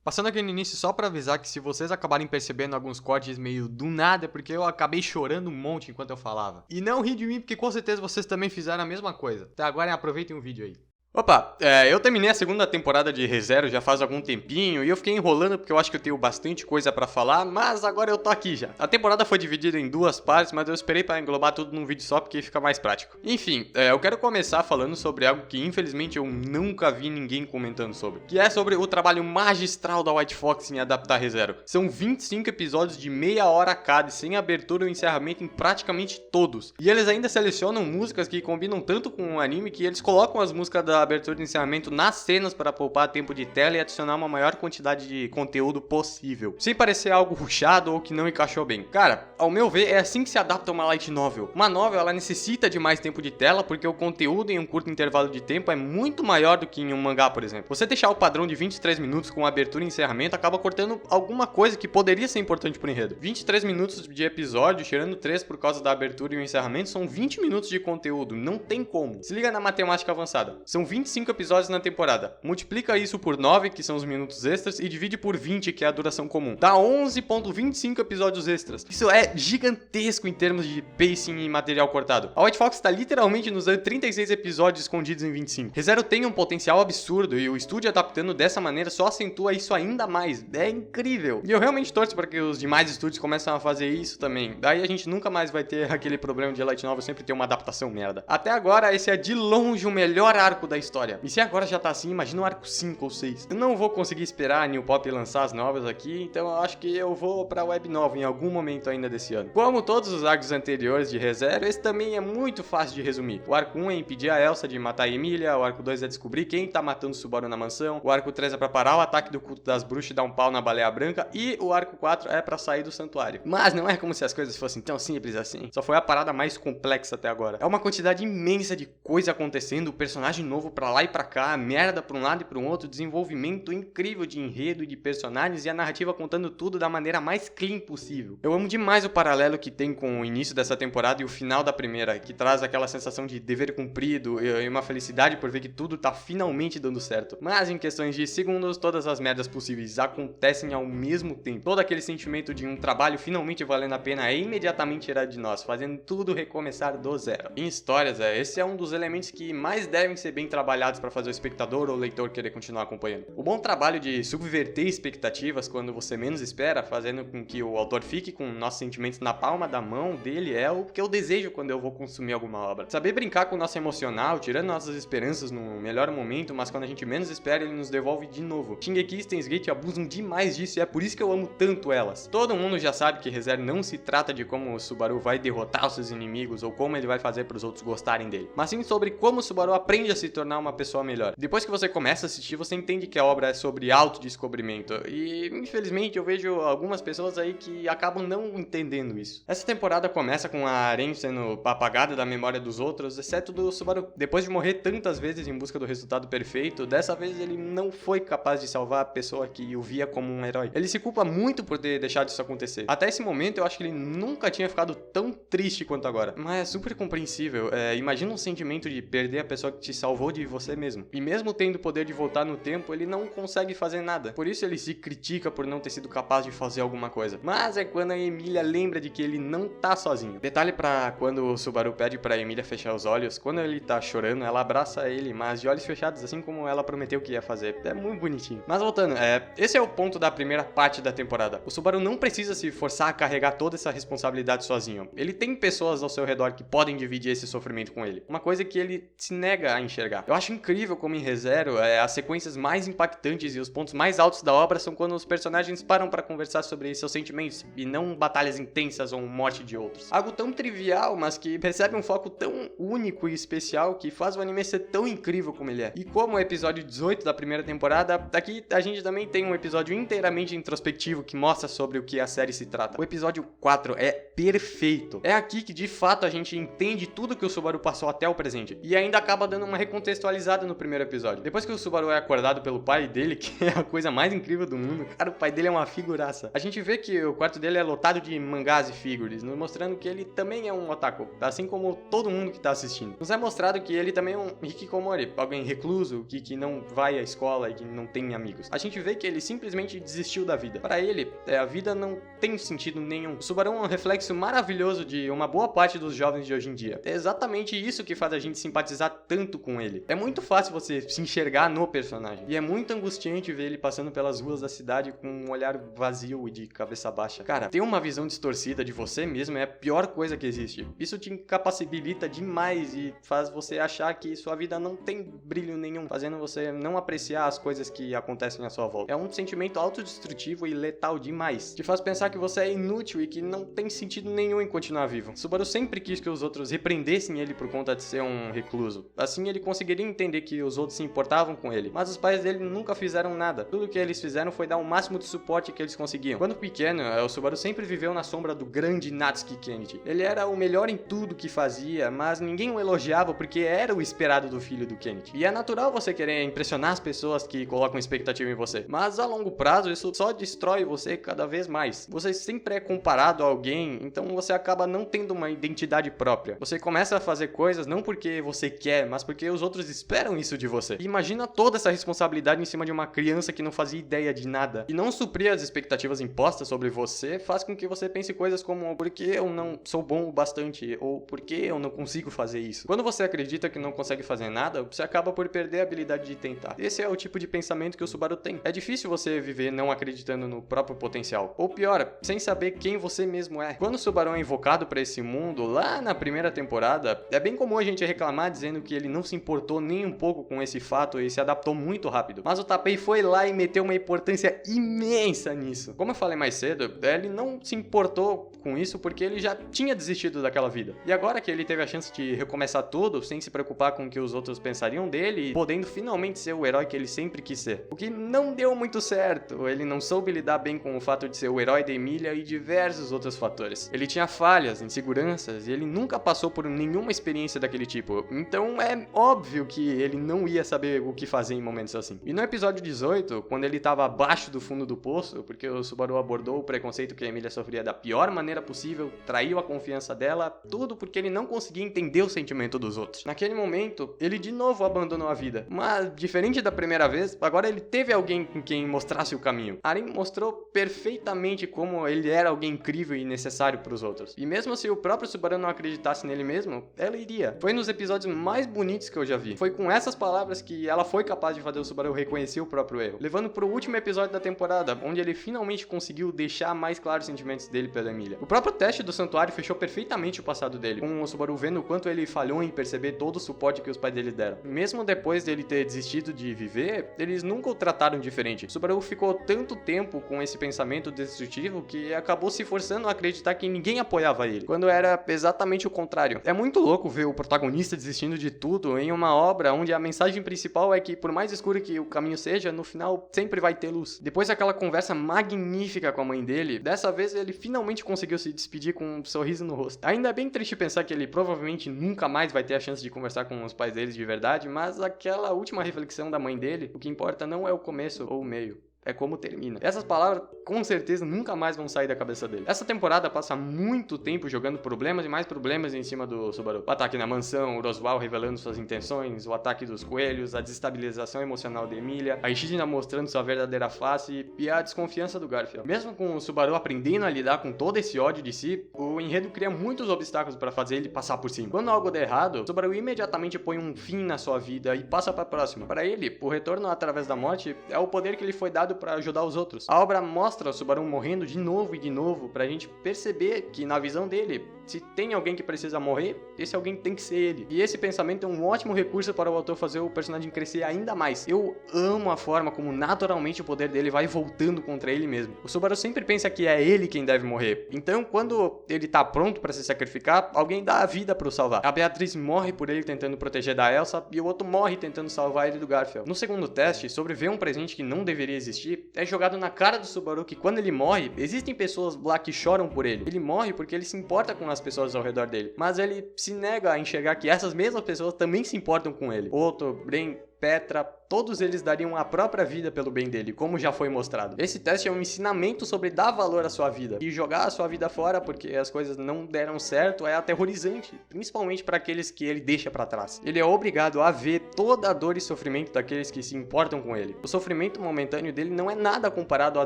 Passando aqui no início só pra avisar que se vocês acabarem percebendo alguns cortes meio do nada, é porque eu acabei chorando um monte enquanto eu falava. E não ri de mim, porque com certeza vocês também fizeram a mesma coisa. Até agora aproveitem o vídeo aí. Opa, eu terminei a segunda temporada de ReZero já faz algum tempinho e eu fiquei enrolando porque eu acho que eu tenho bastante coisa pra falar, mas agora eu tô aqui já. A temporada foi dividida em duas partes, mas eu esperei pra englobar tudo num vídeo só porque fica mais prático. Enfim, eu quero começar falando sobre algo que infelizmente eu nunca vi ninguém comentando sobre, que é sobre o trabalho magistral da White Fox em adaptar ReZero. São 25 episódios de meia hora cada, sem abertura ou encerramento em praticamente todos. E eles ainda selecionam músicas que combinam tanto com o anime que eles colocam as músicas da abertura e encerramento nas cenas para poupar tempo de tela e adicionar uma maior quantidade de conteúdo possível, sem parecer algo rushado ou que não encaixou bem. Cara, ao meu ver, é assim que se adapta uma light novel. Uma novel, ela necessita de mais tempo de tela porque o conteúdo em um curto intervalo de tempo é muito maior do que em um mangá, por exemplo. Você deixar o padrão de 23 minutos com abertura e encerramento acaba cortando alguma coisa que poderia ser importante pro enredo. 23 minutos de episódio, tirando 3 por causa da abertura e o encerramento, são 20 minutos de conteúdo, não tem como. Se liga na matemática avançada. São 25 episódios na temporada. Multiplica isso por 9, que são os minutos extras, e divide por 20, que é a duração comum. Dá 11,25 episódios extras. Isso é gigantesco em termos de pacing e material cortado. A White Fox está literalmente nos dando 36 episódios escondidos em 25. ReZero tem um potencial absurdo e o estúdio adaptando dessa maneira só acentua isso ainda mais. É incrível. E eu realmente torço para que os demais estúdios comecem a fazer isso também. Daí a gente nunca mais vai ter aquele problema de light novel sempre ter uma adaptação merda. Até agora, esse é de longe o melhor arco da história. E se agora já tá assim, imagina o arco 5 ou 6. Eu não vou conseguir esperar a New Pop lançar as novas aqui, então eu acho que eu vou pra web nova em algum momento ainda desse ano. Como todos os arcos anteriores de ReZero, esse também é muito fácil de resumir. O arco 1 é impedir a Elsa de matar a Emilia, o arco 2 é descobrir quem tá matando o Subaru na mansão, o arco 3 é pra parar o ataque do culto das bruxas e dar um pau na baleia branca, e o arco 4 é pra sair do santuário. Mas não é como se as coisas fossem tão simples assim, só foi a parada mais complexa até agora. É uma quantidade imensa de coisa acontecendo, personagem novo pra lá e pra cá, merda pra um lado e pra um outro, desenvolvimento incrível de enredo e de personagens e a narrativa contando tudo da maneira mais clean possível. Eu amo demais o paralelo que tem com o início dessa temporada e o final da primeira, que traz aquela sensação de dever cumprido e uma felicidade por ver que tudo tá finalmente dando certo. Mas em questões de segundos, todas as merdas possíveis acontecem ao mesmo tempo. Todo aquele sentimento de um trabalho finalmente valendo a pena é imediatamente tirado de nós, fazendo tudo recomeçar do zero. Em histórias, esse é um dos elementos que mais devem ser bem trabalhados para fazer o espectador ou o leitor querer continuar acompanhando. O bom trabalho de subverter expectativas quando você menos espera, fazendo com que o autor fique com nossos sentimentos na palma da mão dele, é o que eu desejo quando eu vou consumir alguma obra. Saber brincar com o nosso emocional, tirando nossas esperanças no melhor momento, mas quando a gente menos espera, ele nos devolve de novo. Shingeki e Steins Gate abusam demais disso e é por isso que eu amo tanto elas. Todo mundo já sabe que ReZero não se trata de como o Subaru vai derrotar os seus inimigos ou como ele vai fazer para os outros gostarem dele, mas sim sobre como o Subaru aprende a se tornar uma pessoa melhor. Depois que você começa a assistir, você entende que a obra é sobre autodescobrimento e, infelizmente, eu vejo algumas pessoas aí que acabam não entendendo isso. Essa temporada começa com a Aren sendo apagada da memória dos outros, exceto do Subaru. Depois de morrer tantas vezes em busca do resultado perfeito, dessa vez ele não foi capaz de salvar a pessoa que o via como um herói. Ele se culpa muito por ter deixado isso acontecer. Até esse momento, eu acho que ele nunca tinha ficado tão triste quanto agora. Mas é super compreensível. Imagina um sentimento de perder a pessoa que te salvou de você mesmo. E mesmo tendo o poder de voltar no tempo, ele não consegue fazer nada. Por isso ele se critica por não ter sido capaz de fazer alguma coisa. Mas é quando a Emilia lembra de que ele não tá sozinho. Detalhe pra quando o Subaru pede pra Emilia fechar os olhos, quando ele tá chorando, ela abraça ele, mas de olhos fechados, assim como ela prometeu que ia fazer. É muito bonitinho. Mas voltando, esse é o ponto da primeira parte da temporada. O Subaru não precisa se forçar a carregar toda essa responsabilidade sozinho. Ele tem pessoas ao seu redor que podem dividir esse sofrimento com ele. Uma coisa que ele se nega a enxergar. Eu acho incrível como em ReZero, as sequências mais impactantes e os pontos mais altos da obra são quando os personagens param para conversar sobre seus sentimentos e não batalhas intensas ou morte de outros. Algo tão trivial, mas que recebe um foco tão único e especial que faz o anime ser tão incrível como ele é. E como o episódio 18 da primeira temporada, aqui a gente também tem um episódio inteiramente introspectivo que mostra sobre o que a série se trata. O episódio 4 é perfeito. É aqui que de fato a gente entende tudo que o Subaru passou até o presente. E ainda acaba dando uma contextualizada no primeiro episódio. Depois que o Subaru é acordado pelo pai dele, que é a coisa mais incrível do mundo, cara, o pai dele é uma figuraça. A gente vê que o quarto dele é lotado de mangás e figures, nos mostrando que ele também é um otaku, assim como todo mundo que tá assistindo. Nos é mostrado que ele também é um hikikomori, alguém recluso, que não vai à escola e que não tem amigos. A gente vê que ele simplesmente desistiu da vida. Para ele, a vida não tem sentido nenhum. O Subaru é um reflexo maravilhoso de uma boa parte dos jovens de hoje em dia. É exatamente isso que faz a gente simpatizar tanto com ele. É muito fácil você se enxergar no personagem. E é muito angustiante ver ele passando pelas ruas da cidade com um olhar vazio e de cabeça baixa. Cara, ter uma visão distorcida de você mesmo é a pior coisa que existe. Isso te incapacita demais e faz você achar que sua vida não tem brilho nenhum, fazendo você não apreciar as coisas que acontecem à sua volta. É um sentimento autodestrutivo e letal demais. Te faz pensar que você é inútil e que não tem sentido nenhum em continuar vivo. Subaru sempre quis que os outros repreendessem ele por conta de ser um recluso. Assim ele conseguiria entender que os outros se importavam com ele. Mas os pais dele nunca fizeram nada. Tudo que eles fizeram foi dar o máximo de suporte que eles conseguiam. Quando pequeno, o Subaru sempre viveu na sombra do grande Natsuki Kennedy. Ele era o melhor em tudo que fazia, mas ninguém o elogiava porque era o esperado do filho do Kennedy. E é natural você querer impressionar as pessoas que colocam expectativa em você. Mas a longo prazo, isso só destrói você cada vez mais. Você sempre é comparado a alguém, então você acaba não tendo uma identidade própria. Você começa a fazer coisas não porque você quer, mas porque os outros esperam isso de você. E imagina toda essa responsabilidade em cima de uma criança que não fazia ideia de nada. E não suprir as expectativas impostas sobre você faz com que você pense coisas como por que eu não sou bom o bastante? Ou por que eu não consigo fazer isso? Quando você acredita que não consegue fazer nada, você acaba por perder a habilidade de tentar. Esse é o tipo de pensamento que o Subaru tem. É difícil você viver não acreditando no próprio potencial. Ou pior, sem saber quem você mesmo é. Quando o Subaru é invocado para esse mundo, lá na primeira temporada, é bem comum a gente reclamar dizendo que ele não se importou nem um pouco com esse fato e se adaptou muito rápido. Mas o Tapei foi lá e meteu uma importância imensa nisso. Como eu falei mais cedo, ele não se importou com isso porque ele já tinha desistido daquela vida. E agora que ele teve a chance de recomeçar tudo, sem se preocupar com o que os outros pensariam dele, podendo finalmente ser o herói que ele sempre quis ser. O que não deu muito certo. Ele não soube lidar bem com o fato de ser o herói da Emília e diversos outros fatores. Ele tinha falhas, inseguranças e ele nunca passou por nenhuma experiência daquele tipo. Então é óbvio que ele não ia saber o que fazer em momentos assim. E no episódio 18, quando ele estava abaixo do fundo do poço, porque o Subaru abordou o preconceito que a Emília sofria da pior maneira possível, traiu a confiança dela, tudo porque ele não conseguia entender o sentimento dos outros. Naquele momento, ele de novo abandonou a vida. Mas, diferente da primeira vez, agora ele teve alguém com quem mostrasse o caminho. Arin mostrou perfeitamente como ele era alguém incrível e necessário para os outros. E mesmo se o próprio Subaru não acreditasse nele mesmo, ela iria. Foi nos episódios mais bonitos que eu já vi. Foi com essas palavras que ela foi capaz de fazer o Subaru reconhecer o próprio erro. Levando pro último episódio da temporada, onde ele finalmente conseguiu deixar mais claros os sentimentos dele pela Emília. O próprio teste do santuário fechou perfeitamente o passado dele, com o Subaru vendo o quanto ele falhou em perceber todo o suporte que os pais dele deram. Mesmo depois dele ter desistido de viver, eles nunca o trataram diferente. O Subaru ficou tanto tempo com esse pensamento destrutivo que acabou se forçando a acreditar que ninguém apoiava ele, quando era exatamente o contrário. É muito louco ver o protagonista desistindo de tudo em uma obra onde a mensagem principal é que, por mais escuro que o caminho seja, no final sempre vai ter luz. Depois daquela conversa magnífica com a mãe dele, dessa vez ele finalmente conseguiu se despedir com um sorriso no rosto. Ainda é bem triste pensar que ele provavelmente nunca mais vai ter a chance de conversar com os pais deles de verdade, mas aquela última reflexão da mãe dele, o que importa não é o começo ou o meio. É como termina. Essas palavras com certeza nunca mais vão sair da cabeça dele. Essa temporada passa muito tempo jogando problemas e mais problemas em cima do Subaru. O ataque na mansão, o Roswaal revelando suas intenções, o ataque dos coelhos, a desestabilização emocional de Emília, a Ishida mostrando sua verdadeira face e a desconfiança do Garfield. Mesmo com o Subaru aprendendo a lidar com todo esse ódio de si, o enredo cria muitos obstáculos para fazer ele passar por cima. Quando algo der errado, o Subaru imediatamente põe um fim na sua vida e passa para a próxima. Para ele, o retorno através da morte é o poder que lhe foi dado para ajudar os outros. A obra mostra o Subaru morrendo de novo e de novo pra gente perceber que, na visão dele, se tem alguém que precisa morrer, esse alguém tem que ser ele. E esse pensamento é um ótimo recurso para o autor fazer o personagem crescer ainda mais. Eu amo a forma como naturalmente o poder dele vai voltando contra ele mesmo. O Subaru sempre pensa que é ele quem deve morrer. Então, quando ele tá pronto para se sacrificar, alguém dá a vida para o salvar. A Beatriz morre por ele tentando proteger da Elsa e o outro morre tentando salvar ele do Garfield. No segundo teste, sobre ver um presente que não deveria existir, é jogado na cara do Subaru que quando ele morre, existem pessoas lá que choram por ele. Ele morre porque ele se importa com as as pessoas ao redor dele, mas ele se nega a enxergar que essas mesmas pessoas também se importam com ele. Otto, Bren, Petra, todos eles dariam a própria vida pelo bem dele, como já foi mostrado. Esse teste é um ensinamento sobre dar valor à sua vida. E jogar a sua vida fora porque as coisas não deram certo é aterrorizante, principalmente para aqueles que ele deixa para trás. Ele é obrigado a ver toda a dor e sofrimento daqueles que se importam com ele. O sofrimento momentâneo dele não é nada comparado à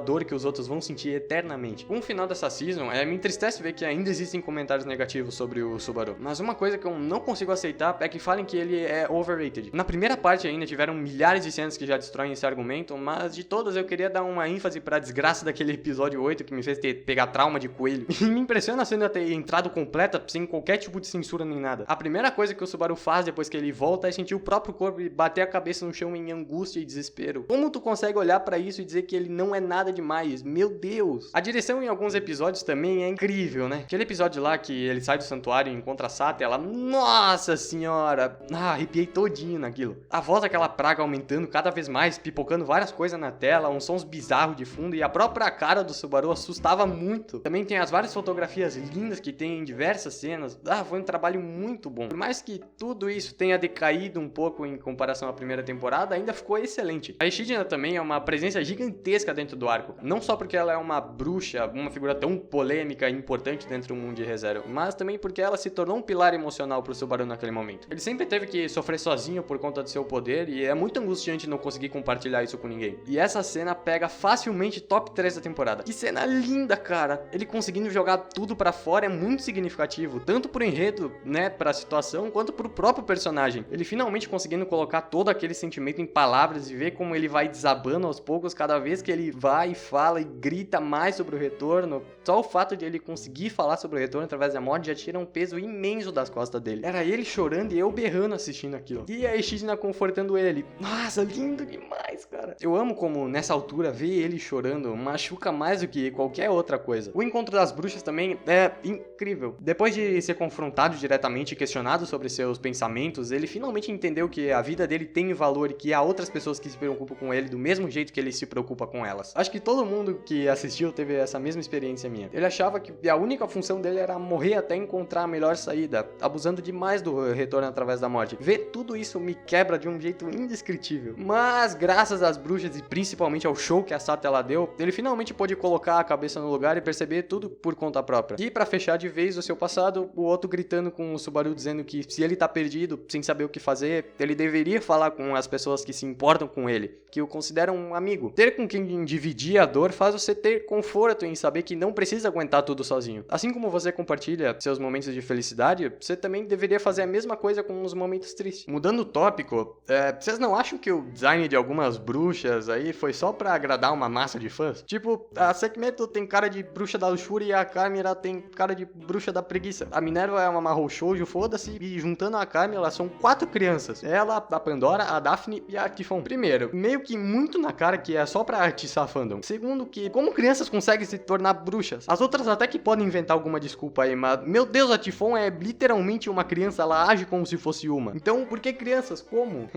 dor que os outros vão sentir eternamente. Com o final dessa season, me entristece ver que ainda existem comentários negativos sobre o Subaru. Mas uma coisa que eu não consigo aceitar é que falem que ele é overrated. Na primeira parte ainda tiveram milhares de cenas que já destroem esse argumento, mas de todas eu queria dar uma ênfase pra desgraça daquele episódio 8 que me fez pegar trauma de coelho. E me impressiona a cena ter entrado completa, sem qualquer tipo de censura nem nada. A primeira coisa que o Subaru faz depois que ele volta é sentir o próprio corpo e bater a cabeça no chão em angústia e desespero. Como tu consegue olhar pra isso e dizer que ele não é nada demais? Meu Deus! A direção em alguns episódios também é incrível, né? Aquele episódio lá que ele sai do santuário e encontra a Sata, ela... Nossa senhora! Arrepiei todinho naquilo. A voz daquela praga aumentando cada vez mais, pipocando várias coisas na tela, uns sons bizarros de fundo, e a própria cara do Subaru assustava muito. Também tem as várias fotografias lindas que tem em diversas cenas. Foi um trabalho muito bom. Por mais que tudo isso tenha decaído um pouco em comparação à primeira temporada, ainda ficou excelente. A Echidna também é uma presença gigantesca dentro do arco. Não só porque ela é uma bruxa, uma figura tão polêmica e importante dentro do mundo de ReZero, mas também porque ela se tornou um pilar emocional pro Subaru naquele momento. Ele sempre teve que sofrer sozinho por conta do seu poder, e é muito angustiante não conseguir compartilhar isso com ninguém. E essa cena pega facilmente top 3 da temporada. Que cena linda, cara! Ele conseguindo jogar tudo pra fora é muito significativo, tanto pro enredo, né, pra situação, quanto pro próprio personagem. Ele finalmente conseguindo colocar todo aquele sentimento em palavras e ver como ele vai desabando aos poucos cada vez que ele vai e fala e grita mais sobre o retorno. Só o fato de ele conseguir falar sobre o retorno através da morte já tira um peso imenso das costas dele. Era ele chorando e eu berrando assistindo aquilo. E a Echidna confortando ele. Nossa, lindo demais, cara. Eu amo como, nessa altura, ver ele chorando machuca mais do que qualquer outra coisa. O encontro das bruxas também é incrível. Depois de ser confrontado diretamente e questionado sobre seus pensamentos, ele finalmente entendeu que a vida dele tem valor e que há outras pessoas que se preocupam com ele do mesmo jeito que ele se preocupa com elas. Acho que todo mundo que assistiu teve essa mesma experiência minha. Ele achava que a única função dele era morrer até encontrar a melhor saída, abusando demais do retorno através da morte. Ver tudo isso me quebra de um jeito indescritível. Mas, graças às bruxas e principalmente ao show que a Sata ela deu, ele finalmente pôde colocar a cabeça no lugar e perceber tudo por conta própria. E pra fechar de vez o seu passado, o Otto gritando com o Subaru dizendo que se ele tá perdido, sem saber o que fazer, ele deveria falar com as pessoas que se importam com ele, que o consideram um amigo. Ter com quem dividir a dor faz você ter conforto em saber que não precisa aguentar tudo sozinho. Assim como você compartilha seus momentos de felicidade, você também deveria fazer a mesma coisa com os momentos tristes. Mudando o tópico, vocês não acham que o design de algumas bruxas aí foi só pra agradar uma massa de fãs? Tipo, a Sekhmet tem cara de bruxa da luxúria e a Carmilla tem cara de bruxa da preguiça. A Minerva é uma Mahou Shoujo, foda-se, e juntando a Carmilla são 4 crianças. Ela, a Pandora, a Daphne e a Typhon. Primeiro, meio que muito na cara que é só pra atiçar fandom. Segundo, que como crianças conseguem se tornar bruxas? As outras até que podem inventar alguma desculpa aí, mas meu Deus, a Typhon é literalmente uma criança, ela age como se fosse uma. Então, por que crianças? Como?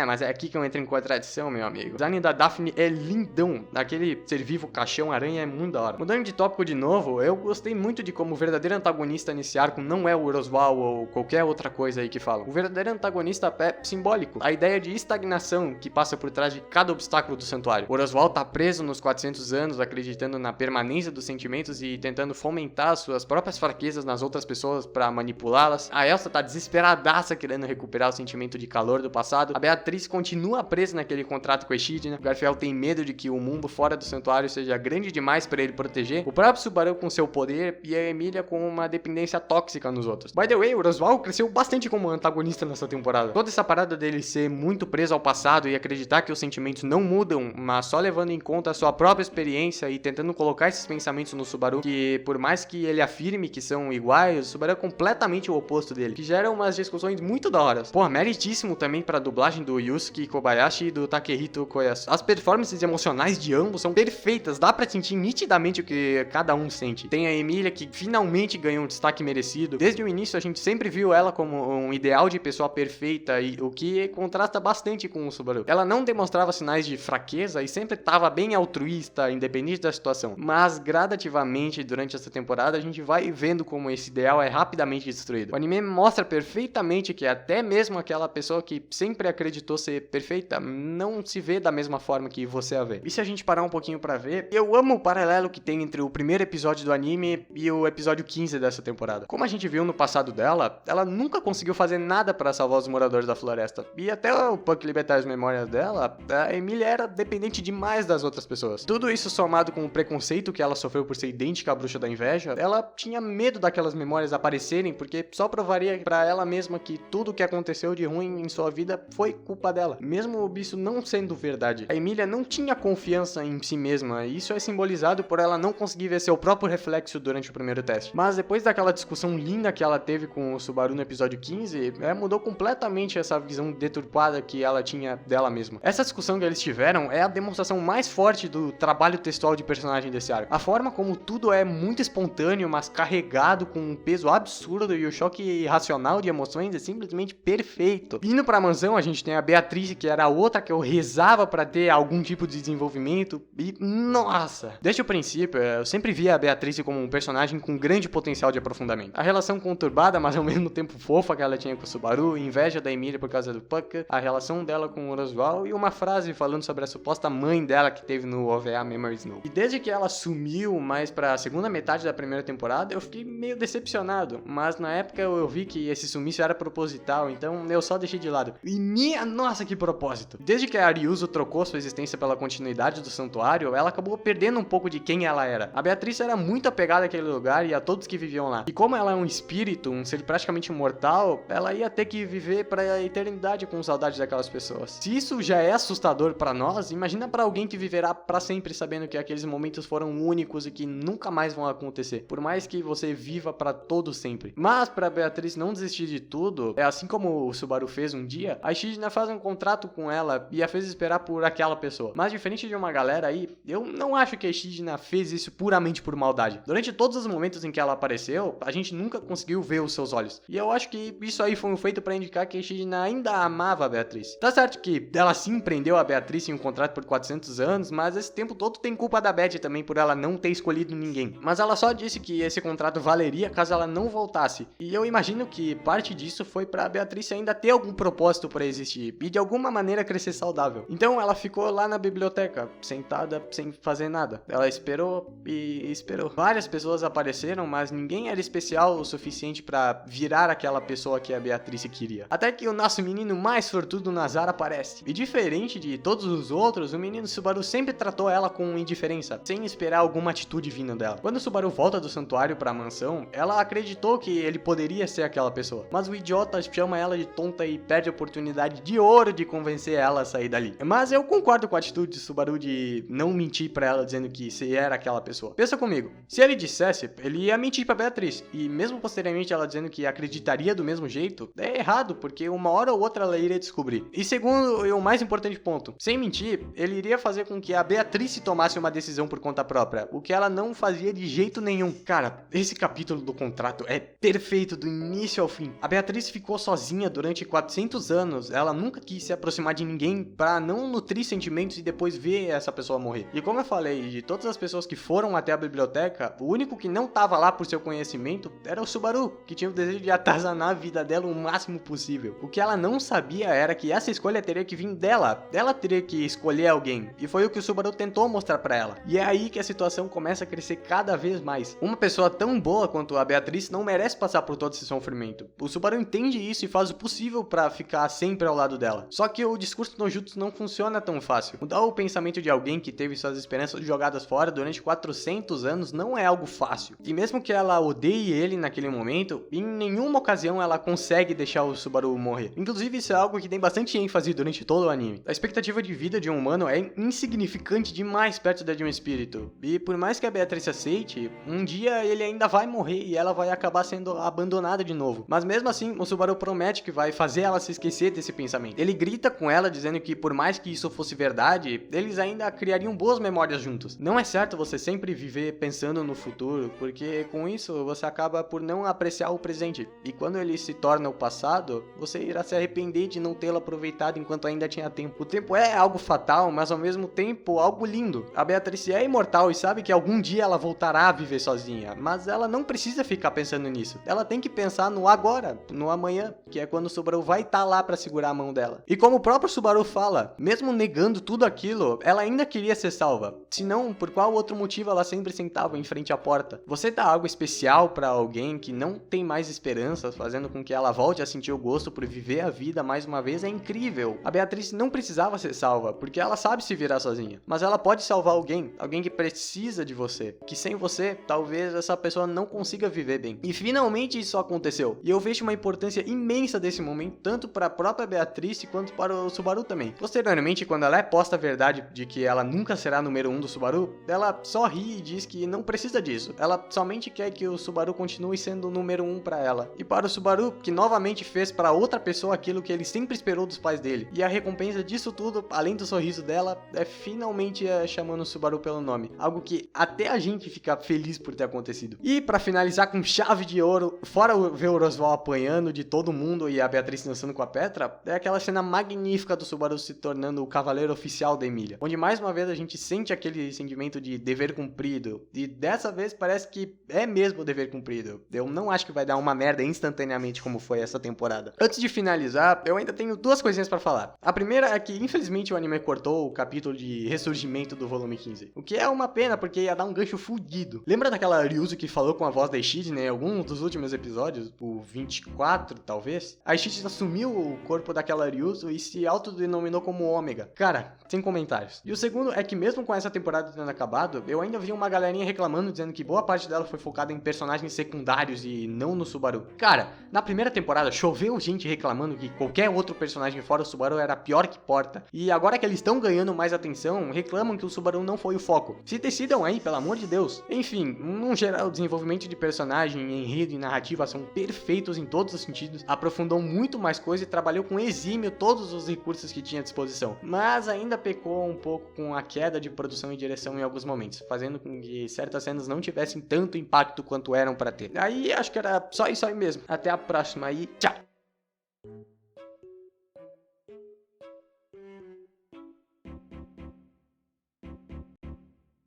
Mas é aqui que eu entro em contradição, meu amigo. O design da Daphne é lindão. Aquele ser vivo caixão aranha é muito da hora. Mudando de tópico de novo, eu gostei muito de como o verdadeiro antagonista nesse arco não é o Roswaal ou qualquer outra coisa aí que falam. O verdadeiro antagonista é simbólico. A ideia de estagnação que passa por trás de cada obstáculo do santuário. O Roswaal tá preso nos 400 anos, acreditando na permanência dos sentimentos e tentando fomentar suas próprias fraquezas nas outras pessoas pra manipulá-las. A Elsa tá desesperadaça querendo recuperar o sentimento de calor do passado. A Beatriz continua presa naquele contrato com a Echidna. O Garfield tem medo de que o mundo fora do santuário seja grande demais pra ele proteger. O próprio Subaru com seu poder e a Emilia com uma dependência tóxica nos outros. By the way, o Roswaal cresceu bastante como antagonista nessa temporada. Toda essa parada dele ser muito preso ao passado e acreditar que os sentimentos não mudam, mas só levando em conta a sua própria experiência e tentando colocar esses pensamentos no Subaru, que por mais que ele afirme que são iguais, o Subaru é completamente o oposto dele, que gera umas discussões muito da hora. Pô, meritíssimo também pra dublagem do Yusuke Yuki Kobayashi e do Takehito Koyasu. As performances emocionais de ambos são perfeitas, dá pra sentir nitidamente o que cada um sente. Tem a Emilia, que finalmente ganhou um destaque merecido. Desde o início a gente sempre viu ela como um ideal de pessoa perfeita, e o que contrasta bastante com o Subaru. Ela não demonstrava sinais de fraqueza e sempre estava bem altruísta, independente da situação. Mas gradativamente durante essa temporada a gente vai vendo como esse ideal é rapidamente destruído. O anime mostra perfeitamente que até mesmo aquela pessoa que sempre acreditou ser perfeita não se vê da mesma forma que você a vê. E se a gente parar um pouquinho pra ver, eu amo o paralelo que tem entre o primeiro episódio do anime e o episódio 15 dessa temporada. Como a gente viu no passado dela, ela nunca conseguiu fazer nada para salvar os moradores da floresta. E até o Puck libertar as memórias dela, a Emilia era dependente demais das outras pessoas. Tudo isso somado com o preconceito que ela sofreu por ser idêntica à bruxa da inveja, ela tinha medo daquelas memórias aparecerem, porque só provaria pra ela mesma que tudo o que aconteceu de ruim em sua vida foi culpa dela, mesmo isso não sendo verdade. A Emilia não tinha confiança em si mesma, e isso é simbolizado por ela não conseguir ver seu próprio reflexo durante o primeiro teste. Mas depois daquela discussão linda que ela teve com o Subaru no episódio 15, mudou completamente essa visão deturpada que ela tinha dela mesma. Essa discussão que eles tiveram é a demonstração mais forte do trabalho textual de personagem desse arco. A forma como tudo é muito espontâneo, mas carregado com um peso absurdo, e o choque irracional de emoções é simplesmente perfeito. Indo pra mansão, a gente tem a Beatriz, que era a outra que eu rezava pra ter algum tipo de desenvolvimento, e nossa! Desde o princípio, eu sempre via a Beatriz como um personagem com grande potencial de aprofundamento. A relação conturbada, mas ao mesmo tempo fofa que ela tinha com o Subaru, inveja da Emilia por causa do Puck, a relação dela com o Roswell e uma frase falando sobre a suposta mãe dela que teve no OVA Memories No. E desde que ela sumiu mais pra segunda metade da primeira temporada, eu fiquei meio decepcionado, mas na época eu vi que esse sumiço era proposital, então eu só deixei de lado. E minha nossa, que propósito! Desde que a Ryuzo trocou sua existência pela continuidade do santuário, ela acabou perdendo um pouco de quem ela era. A Beatriz era muito apegada àquele lugar e a todos que viviam lá. E como ela é um espírito, um ser praticamente imortal, ela ia ter que viver pra eternidade com saudade daquelas pessoas. Se isso já é assustador pra nós, imagina pra alguém que viverá pra sempre sabendo que aqueles momentos foram únicos e que nunca mais vão acontecer, por mais que você viva pra todo sempre. Mas pra Beatriz não desistir de tudo, é assim como o Subaru fez um dia, a Ishijina faz um contrato com ela e a fez esperar por aquela pessoa. Mas diferente de uma galera aí, eu não acho que a Ishijina fez isso puramente por maldade. Durante todos os momentos em que ela apareceu, a gente nunca conseguiu ver os seus olhos. E eu acho que isso aí foi um feito pra indicar que a Ishijina ainda amava a Beatriz. Tá certo que ela sim prendeu a Beatriz em um contrato por 400 anos, mas esse tempo todo tem culpa da Beth também por ela não ter escolhido ninguém. Mas ela só disse que esse contrato valeria caso ela não voltasse. E eu imagino que parte disso foi pra Beatriz ainda ter algum propósito pra existir e de alguma maneira crescer saudável. Então ela ficou lá na biblioteca, sentada, sem fazer nada. Ela esperou e esperou. Várias pessoas apareceram, mas ninguém era especial o suficiente pra virar aquela pessoa que a Beatriz queria. Até que o nosso menino mais sortudo, Nazar, aparece. E diferente de todos os outros, o menino Subaru sempre tratou ela com indiferença, sem esperar alguma atitude vinda dela. Quando o Subaru volta do santuário pra mansão, ela acreditou que ele poderia ser aquela pessoa. Mas o idiota chama ela de tonta e perde a oportunidade de ouro de convencer ela a sair dali. Mas eu concordo com a atitude de Subaru de não mentir pra ela dizendo que se era aquela pessoa. Pensa comigo, se ele dissesse, ele ia mentir pra Beatriz. E mesmo posteriormente ela dizendo que acreditaria do mesmo jeito, é errado, porque uma hora ou outra ela iria descobrir. E segundo, e o mais importante ponto, sem mentir, ele iria fazer com que a Beatriz tomasse uma decisão por conta própria, o que ela não fazia de jeito nenhum. Cara, esse capítulo do contrato é perfeito do início ao fim. A Beatriz ficou sozinha durante 400 anos, ela nunca quis se aproximar de ninguém pra não nutrir sentimentos e depois ver essa pessoa morrer. E como eu falei, de todas as pessoas que foram até a biblioteca, o único que não tava lá por seu conhecimento era o Subaru, que tinha o desejo de atazanar a vida dela o máximo possível. O que ela não sabia era que essa escolha teria que vir dela. Ela teria que escolher alguém. E foi o que o Subaru tentou mostrar pra ela. E é aí que a situação começa a crescer cada vez mais. Uma pessoa tão boa quanto a Beatriz não merece passar por todo esse sofrimento. O Subaru entende isso e faz o possível pra ficar sempre ao lado dela. Só que o discurso no Jutsu não funciona tão fácil. Mudar o pensamento de alguém que teve suas esperanças jogadas fora durante 400 anos não é algo fácil. E mesmo que ela odeie ele naquele momento, em nenhuma ocasião ela consegue deixar o Subaru morrer. Inclusive, isso é algo que tem bastante ênfase durante todo o anime. A expectativa de vida de um humano é insignificante demais perto da de um espírito. E por mais que a Beatriz aceite, um dia ele ainda vai morrer e ela vai acabar sendo abandonada de novo. Mas mesmo assim, o Subaru promete que vai fazer ela se esquecer desse pensamento. Ele grita grita com ela dizendo que por mais que isso fosse verdade, eles ainda criariam boas memórias juntos. Não é certo você sempre viver pensando no futuro, porque com isso você acaba por não apreciar o presente. E quando ele se torna o passado, você irá se arrepender de não tê-lo aproveitado enquanto ainda tinha tempo. O tempo é algo fatal, mas ao mesmo tempo algo lindo. A Beatriz é imortal e sabe que algum dia ela voltará a viver sozinha, mas ela não precisa ficar pensando nisso. Ela tem que pensar no agora, no amanhã, que é quando o Subaru vai estar lá para segurar a mão dela. E como o próprio Subaru fala, mesmo negando tudo aquilo, ela ainda queria ser salva. Senão, por qual outro motivo ela sempre sentava em frente à porta? Você dá algo especial para alguém que não tem mais esperanças, fazendo com que ela volte a sentir o gosto por viver a vida mais uma vez, é incrível. A Beatriz não precisava ser salva, porque ela sabe se virar sozinha. Mas ela pode salvar alguém que precisa de você, que sem você, talvez essa pessoa não consiga viver bem. E finalmente isso aconteceu. E eu vejo uma importância imensa desse momento, tanto para a própria Beatriz quanto para o Subaru também. Posteriormente, quando ela é posta a verdade de que ela nunca será número 1 do Subaru, ela só ri e diz que não precisa disso. Ela somente quer que o Subaru continue sendo o número 1 para ela. E para o Subaru, que novamente fez para outra pessoa aquilo que ele sempre esperou dos pais dele. E a recompensa disso tudo, além do sorriso dela, é finalmente chamando o Subaru pelo nome. Algo que até a gente fica feliz por ter acontecido. E para finalizar com chave de ouro, fora ver o Roswell apanhando de todo mundo e a Beatriz dançando com a Petra, é aquela cena magnífica do Subaru se tornando o cavaleiro oficial da Emília. Onde mais uma vez a gente sente aquele sentimento de dever cumprido. E dessa vez parece que é mesmo o dever cumprido. Eu não acho que vai dar uma merda instantaneamente como foi essa temporada. Antes de finalizar, eu ainda tenho duas coisinhas pra falar. A primeira é que infelizmente o anime cortou o capítulo de ressurgimento do volume 15. O que é uma pena, porque ia dar um gancho fudido. Lembra daquela Ryuzo que falou com a voz da Ishida em algum dos últimos episódios? O 24, talvez? A Ishida assumiu o corpo daquela Ryuzo e se autodenominou como Ômega. Cara, sem comentários. E o segundo é que mesmo com essa temporada tendo acabado, eu ainda vi uma galerinha reclamando, dizendo que boa parte dela foi focada em personagens secundários e não no Subaru. Cara, na primeira temporada choveu gente reclamando que qualquer outro personagem fora o Subaru era pior que Porta. E agora que eles estão ganhando mais atenção, reclamam que o Subaru não foi o foco. Se decidam aí, pelo amor de Deus. Enfim, no geral, o desenvolvimento de personagem, enredo e narrativa são perfeitos em todos os sentidos, aprofundou muito mais coisa e trabalhou com exímio todos os recursos que tinha à disposição. Mas ainda pecou um pouco com a queda de produção e direção em alguns momentos, fazendo com que certas cenas não tivessem tanto impacto quanto eram para ter. Aí acho que era só isso aí mesmo. Até a próxima e tchau!